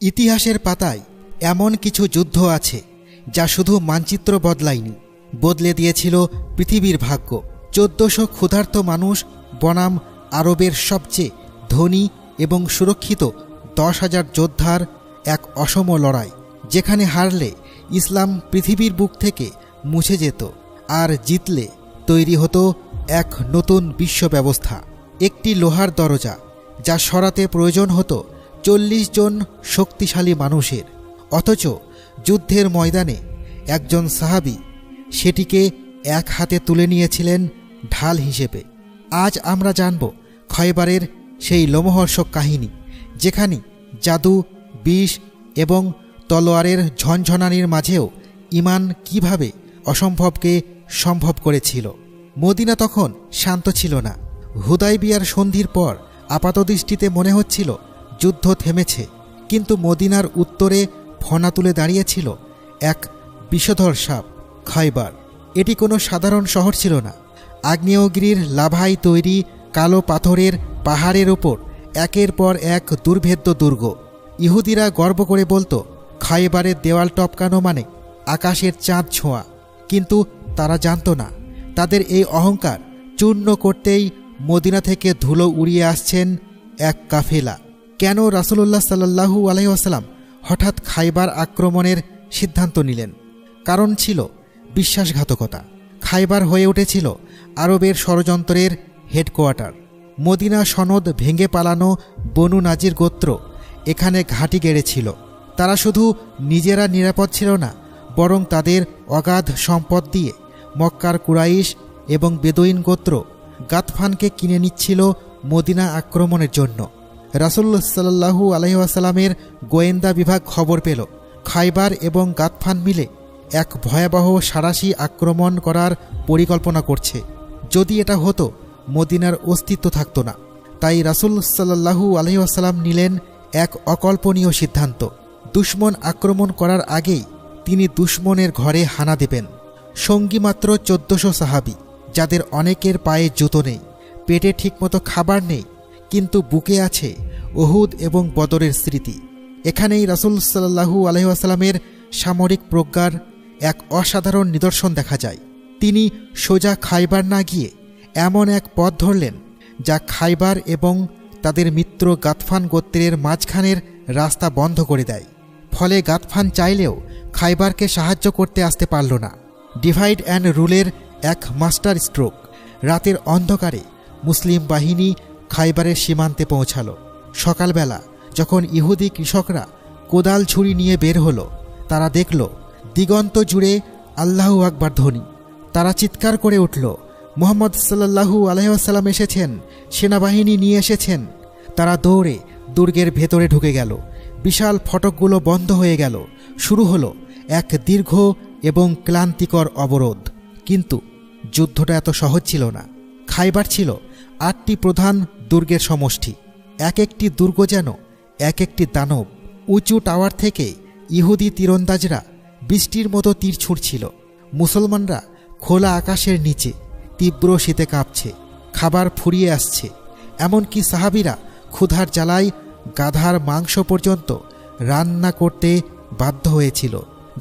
ইতিহাসের পাতায় এমন কিছু যুদ্ধ আছে যা শুধু মানচিত্র বদলায়নি, বদলে দিয়েছিল পৃথিবীর ভাগ্য। 1400 ক্ষুধার্ত মানুষ বনাম আরবের সবচেয়ে ধনী এবং সুরক্ষিত 10,000 যোদ্ধার এক অসম লড়াই, যেখানে হারলে ইসলাম পৃথিবীর বুক থেকে মুছে যেত, আর জিতলে তৈরি হতো এক নতুন বিশ্ব ব্যবস্থা। একটি লোহার দরজা যা সরাতে প্রয়োজন হতো 40 জন শক্তিশালী মানুষের, অথচ যুদ্ধের ময়দানে একজন সাহাবী সেটিকে এক হাতে তুলে নিয়েছিলেন ঢাল হিসেবে। আজ আমরা জানব খয়বারের সেই লোমহর্ষক কাহিনী, যেখানে জাদু, বিষ এবং তলোয়ারের ঝনঝনানির মাঝেও ঈমান কিভাবে অসম্ভবকে সম্ভব করেছিল। মদিনা তখন শান্ত ছিল না। হুদায়বিয়ার সন্ধির পর আপাতদৃষ্টিতে মনে হচ্ছিল যুদ্ধ থেমেছে, কিন্তু মদিনার উত্তরে ফনা তুলে দাঁড়িয়েছিল এক বিষধর সাপ, খয়বার। এটি কোনো সাধারণ শহর ছিল না। আগ্নেয়গিরির লাভায় তৈরি কালো পাথরের পাহাড়ের ওপর একের পর এক দুর্ভেদ্য দুর্গ। ইহুদিরা গর্ব করে বলতো, খয়বারের দেওয়াল টপকানো মানে আকাশের চাঁদ ছোঁয়া। কিন্তু তারা জানত না, তাদের এই অহংকার চূর্ণ করতেই মদিনা থেকে ধুলো উড়িয়ে আসছেন এক কাফেলা। কেন রাসূলুল্লাহ সাল্লাল্লাহু আলাইহি ওয়াসাল্লাম হঠাৎ খায়বার আক্রমণের সিদ্ধান্ত নিলেন? কারণ ছিল বিশ্বাসঘাতকতা। খায়বার হয়ে উঠেছিল আরবের ষড়যন্ত্রের হেডকোয়ার্টার। মদিনা সনদ ভেঙে পালানো বনু নাজির গোত্র এখানে ঘাঁটি গেড়েছিল। তারা শুধু নিজেরা নিরাপদ ছিল না, বরং তাদের অগাধ সম্পদ দিয়ে মক্কার কুরাইশ এবং বেদুইন গোত্র গাতফানকে কিনে নিচ্ছিল মদিনা আক্রমণের জন্য। রাসূল সাল্লাল্লাহু আলাইহি ওয়াসাল্লামের গোয়েন্দা বিভাগ খবর পেল খায়বার এবং গাতফান মিলে এক ভয়াবহ সাঁড়াশি আক্রমণ করার পরিকল্পনা করছে। যদি এটা হতো, মদিনার অস্তিত্ব থাকতো না। তাই রাসূল সাল্লাল্লাহু আলাইহি ওয়াসাল্লাম নিলেন এক অকল্পনীয় সিদ্ধান্ত। দুশমন আক্রমণ করার আগেই তিনি দুশমনের ঘরে হানা দেবেন। সঙ্গী মাত্র 1400 সাহাবী, যাদের অনেকের পায়ে জুতো নেই, পেটে ঠিকমতো খাবার নেই, কিন্তু বুকে আছে উহুদ এবং বদরের স্মৃতি। এখানেই রাসূল সাল্লাল্লাহু আলাইহি ওয়াসাল্লামের সামরিক প্রজ্ঞার এক অসাধারণ নিদর্শন দেখা যায়। তিনি সোজা খায়বার না গিয়ে এমন এক পথ ধরলেন যা খায়বার এবং তাদের মিত্র গাতফান গোত্রের মাঝখানের রাস্তা বন্ধ করে দেয়। ফলে গাতফান চাইলেও খায়বারকে সাহায্য করতে আসতে পারল না। ডিভাইড অ্যান্ড রুলের এক মাস্টার স্ট্রোক। রাতের অন্ধকারে মুসলিম বাহিনী খায়বারের সীমান্তে পৌঁছাল। সকালবেলা যখন ইহুদি কৃষকরা কোদাল ছুরি নিয়ে বের হলো, তারা দেখল দিগন্ত জুড়ে আল্লাহু আকবার ধ্বনি। তারা চিৎকার করে উঠল, মুহাম্মদ সাল্লাল্লাহু আলাইহি ওয়াসাল্লাম এসেছেন, সেনাবাহিনী নিয়ে এসেছেন। তারা দৌড়ে দুর্গের ভেতরে ঢুকে গেল। বিশাল ফটকগুলো বন্ধ হয়ে গেল। শুরু হলো এক দীর্ঘ এবং ক্লান্তিকর অবরোধ। কিন্তু যুদ্ধটা এত সহজ ছিল না। খায়বার ছিল 8টি প্রধান দুর্গের সমষ্টি। এক একটি দুর্গ যেন এক একটি দানব। উঁচু টাওয়ার থেকে ইহুদি তীরন্দাজরা বৃষ্টির মতো তীর ছুঁড়ছিল। মুসলমানরা খোলা আকাশের নিচে তীব্র শীতে কাঁপছে, খাবার ফুরিয়ে আসছে। এমনকি সাহাবীরা ক্ষুধার জ্বালায় গাধার মাংস পর্যন্ত রান্না করতে বাধ্য হয়েছিল,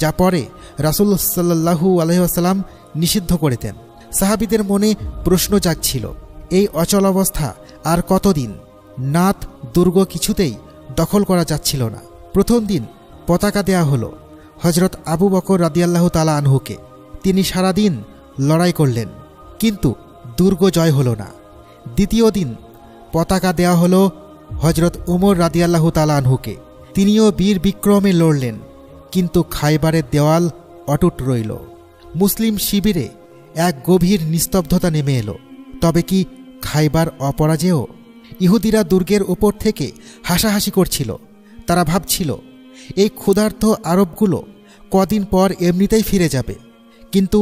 যা পরে রাসূল সাল্লাল্লাহু আলাইহি ওয়াসাল্লাম নিষিদ্ধ করে দেন। সাহাবীদের মনে প্রশ্ন জাগছিল, এই অচলাবস্থা আর কতদিন? নাত দুর্গ কিছুতেই দখল করা যাচ্ছিল না। প্রথম দিন পতাকা দেয়া হলো হযরত আবু বকর রাদিয়াল্লাহু তাআলা আনহুকে। তিনি সারাদিন লড়াই করলেন, কিন্তু দুর্গ জয় হলো না। দ্বিতীয় দিন পতাকা দেয়া হলো হযরত উমর রাদিয়াল্লাহু তাআলা আনহুকে। তিনিও বীর বিক্রমে লড়লেন, কিন্তু খায়বারের দেওয়াল অটুট রইল। মুসলিম শিবিরে এক গভীর নিস্তব্ধতা নেমে এলো। তবে কি খায়বার অপরাজেয়? ইহুদিরা দুর্গের ওপর থেকে হাসাহাসি করছিল। তারা ভাবছিল, এই ক্ষুধার্ত আরবগুলো কদিন পর এমনিতেই ফিরে যাবে। কিন্তু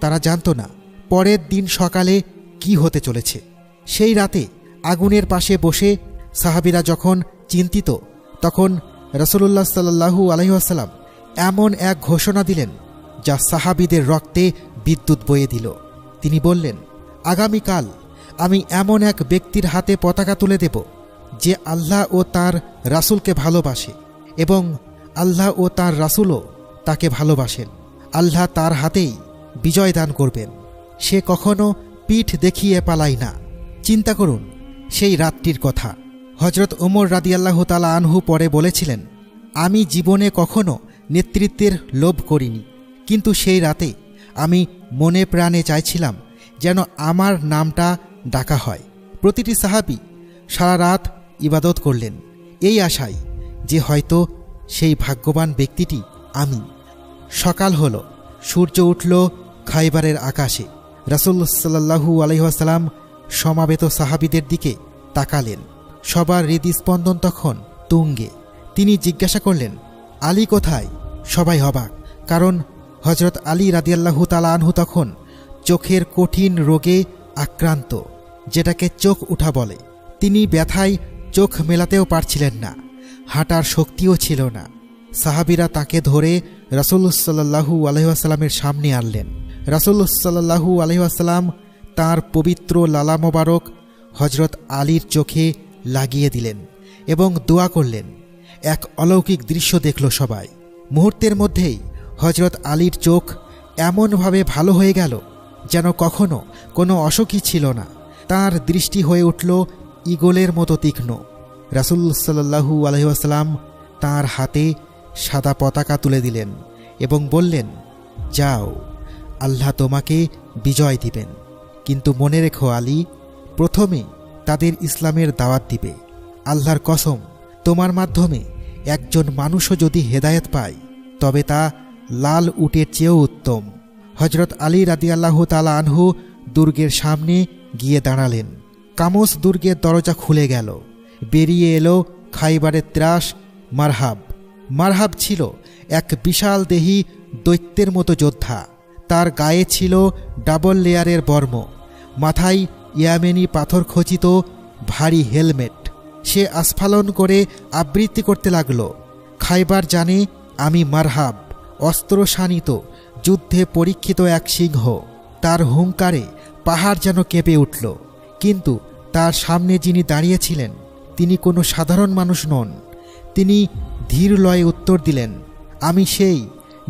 তারা জানত না পরের দিন সকালে কি হতে চলেছে। সেই রাতে আগুনের পাশে বসে সাহাবীরা যখন চিন্তিত, তখন রাসূলুল্লাহ সাল্লাল্লাহু আলাইহি ওয়াসাল্লাম এমন এক ঘোষণা দিলেন যা সাহাবীদের রক্তে বিদ্যুৎ বয়ে দিল। তিনি বললেন, আগামীকাল আমি এমন এক ব্যক্তির হাতে পতাকা তুলে দেব যে আল্লাহ ও তার রাসূলকে ভালোবাসে এবং আল্লাহ ও তার রাসূলও তাকে ভালোবাসেন। আল্লাহ তার হাতেই বিজয় দান করবেন। সে কখনো পিঠ দেখিয়ে পালায় না। চিন্তা করুন সেই রাতটির কথা। হযরত ওমর রাদিয়াল্লাহু তাআলা আনহু পরে বলেছিলেন, আমি জীবনে কখনো নেতৃত্বের লোভ করিনি, কিন্তু সেই রাতে আমি মনে প্রাণে চাইছিলাম যেন আমার নামটা ডাকা হয়। প্রতিটি সাহাবী সারা রাত ইবাদত করলেন এই আশায় যে হয়তো সেই ভাগ্যবান ব্যক্তিটি আমি। সকাল হল, সূর্য উঠল খাইবারের আকাশে। রাসূল সাল্লাল্লাহু আলাইহি ওয়াসাল্লাম সমাবেত সাহাবীদের দিকে তাকালেন। সবার হৃদস্পন্দন তখন তুঙ্গে। তিনি জিজ্ঞাসা করলেন, আলী কোথায়? সবাই অবাক, কারণ হযরত আলী রাদিয়াল্লাহু তাআলা আনহু তখন চোখের কঠিন রোগে আক্রান্ত, যেটাকে চোখ উঠা বলে। তিনি ব্যথায় চোখ মেলাতেও পারছিলেন না, হাঁটার শক্তিও ছিল না। সাহাবীরা তাকে ধরে রাসূল সাল্লাল্লাহু আলাইহি ওয়াসাল্লামের সামনে আনলেন। রাসূল সাল্লাল্লাহু আলাইহি ওয়াসাল্লাম তাঁর পবিত্র লালা মোবারক হযরত আলীর চোখে লাগিয়ে দিলেন এবং দোয়া করলেন। এক অলৌকিক দৃশ্য দেখল সবাই। মুহূর্তের মধ্যেই হযরত আলীর চোখ এমনভাবে ভালো হয়ে গেল যেন কখনো কোনো অসুখই ছিল না। তাঁর দৃষ্টি হয়ে উঠল ঈগলের মতো তীক্ষ্ণ। রাসূল সাল্লাল্লাহু আলাইহি ওয়াসাল্লাম তাঁর হাতে সাদা পতাকা তুলে দিলেন এবং বললেন, যাও, আল্লাহ তোমাকে বিজয় দিবেন। কিন্তু মনে রেখো আলী, প্রথমে তাদের ইসলামের দাওয়াত দিবে। আল্লাহর কসম, তোমার মাধ্যমে একজন মানুষও যদি হেদায়েত পায় তবে তা লাল উটের চেয়েও উত্তম। হযরত আলী রাদিয়াল্লাহু তাআলা আনহু দুর্গের সামনে গিয়ে দাঁড়ালেন। কামস দুর্গের দরজা খুলে গেল। বেরিয়ে এলো খাইবারের ত্রাস মারহাব। মারহাব ছিল এক বিশাল দেহী দৈত্যের মতো যোদ্ধা। তার গায়ে ছিল ডাবল লেয়ারের বর্ম, মাথায় ইয়ামেনি পাথর খচিত ভারী হেলমেট। সে আস্ফালন করে আবৃত্তি করতে লাগল, খাইবার জানে আমি মারহাব, অস্ত্র শানিত যুদ্ধে পরীক্ষিত এক সিংহ। তার হুঙ্কারে পাহাড় যেন কেঁপে উঠল। কিন্তু তার সামনে যিনি দাঁড়িয়েছিলেন তিনি কোনো সাধারণ মানুষ নন। তিনি ধীর লয়ে উত্তর দিলেন, আমি সেই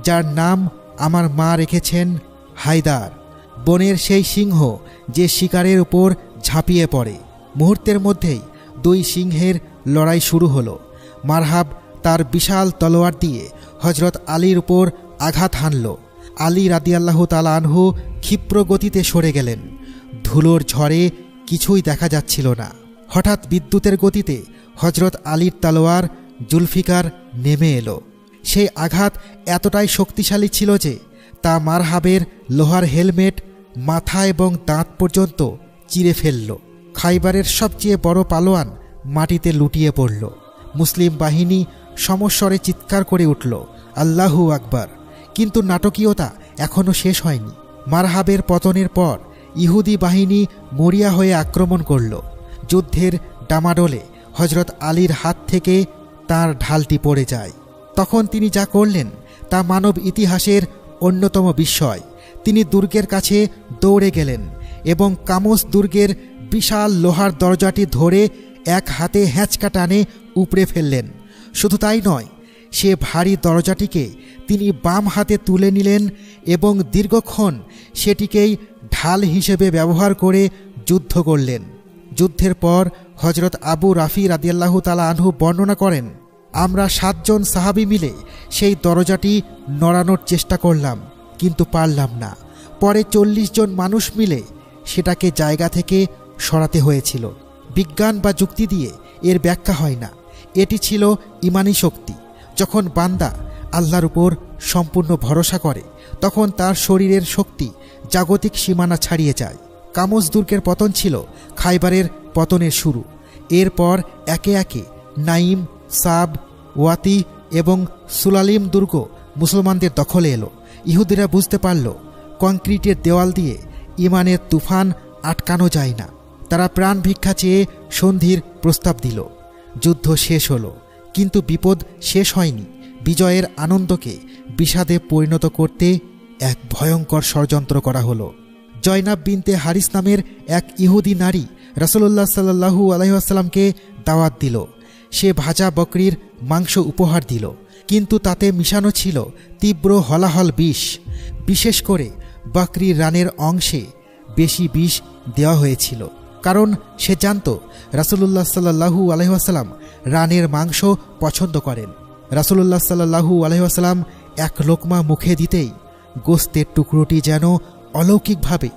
যার নাম আমার মা রেখেছেন হায়দার, বনের সেই সিংহ যে শিকারের উপর ঝাঁপিয়ে পড়ে। মুহূর্তের মধ্যেই দুই সিংহের লড়াই শুরু হলো। মারহাব তার বিশাল তলোয়ার দিয়ে হযরত আলীর উপর আঘাত হানল। আলী রাদিয়াল্লাহু তাআলা আনহু ক্ষিপ্র গতিতে সরে গেলেন। ধুলোর ঝড়ে কিছুই দেখা যাচ্ছিল না। হঠাৎ বিদ্যুতের গতিতে হযরত আলীর তলোয়ার জুলফিকার নেমে এলো। সেই আঘাত এতটাই শক্তিশালী ছিল যে তা মারহাবের লোহার হেলমেট, মাথা এবং দাঁত পর্যন্ত চিরে ফেলল। খাইবারের সবচেয়ে বড় পালোয়ান মাটিতে লুটিয়ে পড়ল। মুসলিম বাহিনী সমস্বরে চিৎকার করে উঠল, আল্লাহু আকবার। কিন্তু নাটকীয়তা এখনও শেষ হয়নি। মারহাবের পতনের পর ইহুদি বাহিনী মরিয়া হয়ে আক্রমণ করল। যুদ্ধের ডামাডোলে হযরত আলীর হাত থেকে তার ঢালটি পড়ে যায়। তখন তিনি যা করলেন তা মানব ইতিহাসের অন্যতম বিস্ময়। তিনি দুর্গের কাছে দৌড়ে গেলেন এবং কামস দুর্গের বিশাল লোহার দরজাটি ধরে এক হাতে হ্যাঁচকা টানে উপড়ে ফেললেন। শুধু তাই নয়, সে ভারী দরজাটিকে তিনি বাম হাতে তুলে নিলেন এবং দীর্ঘক্ষণ সেটিকেই ঢাল হিসেবে ব্যবহার করে যুদ্ধ করলেন। যুদ্ধের পর হযরত আবু রাফি রাদিয়াল্লাহু তাআলা আনহু বর্ণনা করেন, আমরা 7 জন সাহাবী মিলে সেই দরজাটি নড়ানোর চেষ্টা করলাম, কিন্তু পারলাম না। পরে 40 জন মানুষ মিলে সেটাকে জায়গা থেকে সরাতে হয়েছিল। বিজ্ঞান বা যুক্তি দিয়ে এর ব্যাখ্যা হয় না। এটি ছিল ঈমানি শক্তি। যখন বান্দা আল্লাহর উপর সম্পূর্ণ ভরসা করে তখন তার শরীরের শক্তি জাগতিক সীমানা ছাড়িয়ে যায়। কামস দুর্গের পতন ছিল খাইবারের পতনের শুরু। এরপর একে একে নাইম, সাব, ওয়াতি এবং সুলালিম দুর্গ মুসলমানদের দখলে এলো। ইহুদিরা বুঝতে পারল কংক্রিটের দেওয়াল দিয়ে ঈমানের তুফান আটকানো যায় না। তারা প্রাণ ভিক্ষা চেয়ে সন্ধির প্রস্তাব দিল। যুদ্ধ শেষ হলো, কিন্তু বিপদ শেষ হয়নি। বিজয়ের আনন্দকে বিষাদে পরিণত করতে এক ভয়ঙ্কর ষড়যন্ত্র করা হলো। জয়নাব বিনতে হারিস নামের এক ইহুদি নারী রাসূলুল্লাহ সাল্লাল্লাহু আলাইহি ওয়াসাল্লামকে দাওয়াত দিল। সে ভাজা বকরির মাংস উপহার দিল, কিন্তু তাতে মিশানো ছিল তীব্র হলাহল বিষ। বিশেষ করে বকরির রানের অংশে বেশি বিষ দেওয়া হয়েছিল, কারণ সে জানত রাসূলুল্লাহ সাল্লাল্লাহু আলাইহি ওয়াসাল্লাম রানের মাংস পছন্দ করেন। রাসূলুল্লাহ সাল্লাল্লাহু আলাইহি ওয়াসাল্লাম এক লোকমা মুখে দিতেই গোস্তের টুকরোটি যেন অলৌকিকভাবে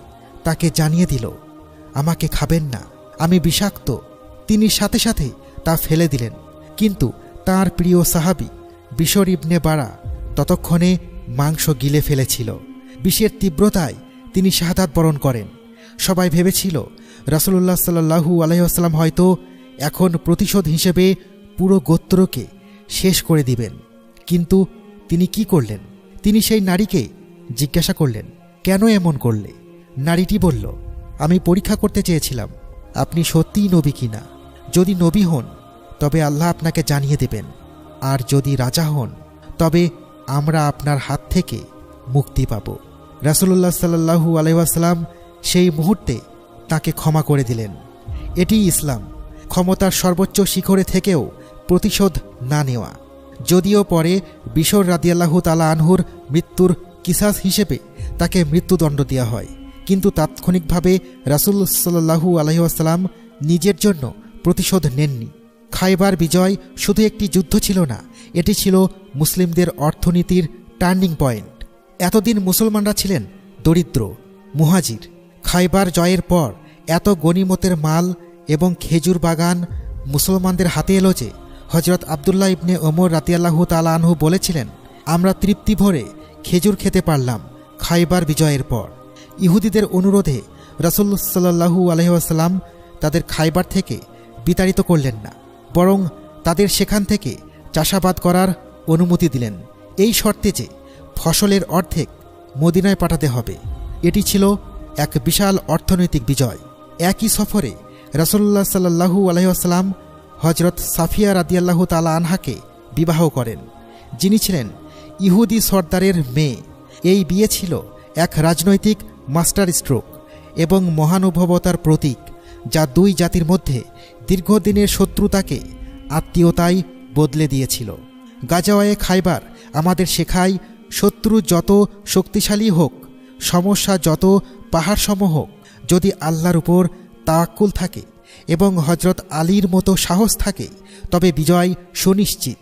তাকে জানিয়ে দিল, আমাকে খাবেন না, আমি বিষাক্ত। তিনি সাথে সাথে তা ফেলে দিলেন। কিন্তু তার প্রিয় সাহাবী বিশর ইবনে বারা ততক্ষণে মাংস গিলে ফেলেছিল। বিষের তীব্রতায় তিনি শাহাদাত বরণ করেন। সবাই ভেবেছিল রাসূলুল্লাহ সাল্লাল্লাহু আলাইহি ওয়াসাল্লাম হয়তো এখন প্রতিশোধ হিসেবে পুরো গোত্রকে শেষ করে দিবেন। কিন্তু তিনি কি করলেন? তিনি সেই নারীকে জিজ্ঞাসা করলেন, কেন এমন করলে? নারীটি বলল, আমি পরীক্ষা করতে চেয়েছিলাম আপনি সত্যিই নবী কিনা। যদি নবী হন তবে আল্লাহ আপনাকে জানিয়ে দেবেন, আর যদি রাজা হন তবে আমরা আপনার হাত থেকে মুক্তি পাব। রাসূলুল্লাহ সাল্লাল্লাহু আলাইহি ওয়াসাল্লাম সেই মুহূর্তে তাকে ক্ষমা করে দিলেন। এটি ইসলাম, ক্ষমতার সর্বোচ্চ শিখরে থেকেও প্রতিশোধ না নেওয়া। যদিও পরে বিশর রাদিয়াল্লাহু তাআলা আনহুর মৃত্যুর কিসাস হিসেবে তাকে মৃত্যুদণ্ড দেওয়া হয়, কিন্তু তাৎক্ষণিকভাবে রাসূল সাল্লাল্লাহু আলাইহি ওয়াসাল্লাম নিজের জন্য প্রতিশোধ নেননি। খায়বার বিজয় শুধু একটি যুদ্ধ ছিল না, এটি ছিল মুসলিমদের অর্থনীতির টার্নিং পয়েন্ট। এতদিন মুসলমানরা ছিলেন দরিদ্র, মুহাজির। খায়বার জয়ের পর এত গনিমতের মাল এবং খেজুর বাগান মুসলমানদের হাতে এলো যে হযরত আবদুল্লাহ ইবনে ওমর রাদিয়াল্লাহু তাআলা আনহু বলেছিলেন, আমরা তৃপ্তি ভরে খেজুর খেতে পারলাম খায়বার বিজয়ের পর। ইহুদিদের অনুরোধে রাসূল সাল্লাল্লাহু আলাইহি ওয়াসাল্লাম তাদের খায়বার থেকে বিতাড়িত করলেন না, বরং তাদের সেখান থেকে চাষাবাদ করার অনুমতি দিলেন, এই শর্তে যে ফসলের অর্ধেক মদিনায় পাঠাতে হবে। এটি ছিল এক বিশাল অর্থনৈতিক বিজয়। একই সফরে রাসূলুল্লাহ সাল্লাল্লাহু আলাইহি ওয়াসাল্লাম হযরত সাফিয়া রাদিয়াল্লাহু তাআলা আনহাকে বিবাহ করেন, যিনি ছিলেন ইহুদি সর্দারের মেয়ে। এই বিয়ে ছিল এক রাজনৈতিক মাস্টার স্ট্রোক এবং মহানুভবতার প্রতীক, যা দুই জাতির মধ্যে দীর্ঘদিনের শত্রুতাকে আত্মীয়তায় বদলে দিয়েছিল। গাজাওয়ে খায়বার আমাদের শেখায়, শত্রু যত শক্তিশালী হোক, সমস্যা যত পাহাড়সম হোক, যদি আল্লাহর উপর তাওয়াক্কুল থাকে এবং হযরত আলীর মতো সাহস থাকে, তবে বিজয় সুনিশ্চিত।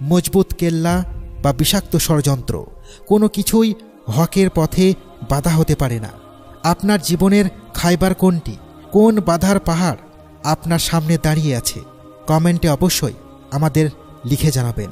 মজবুত কেল্লা বা বিষাক্ত ষড়যন্ত্র কোনো কিছুই হকের পথে বাধা হতে পারে না। আপনার জীবনের খায়বার কোনটি? কোন বাধার পাহাড় আপনার সামনে দাঁড়িয়ে আছে? কমেন্টে অবশ্যই আমাদের লিখে জানাবেন।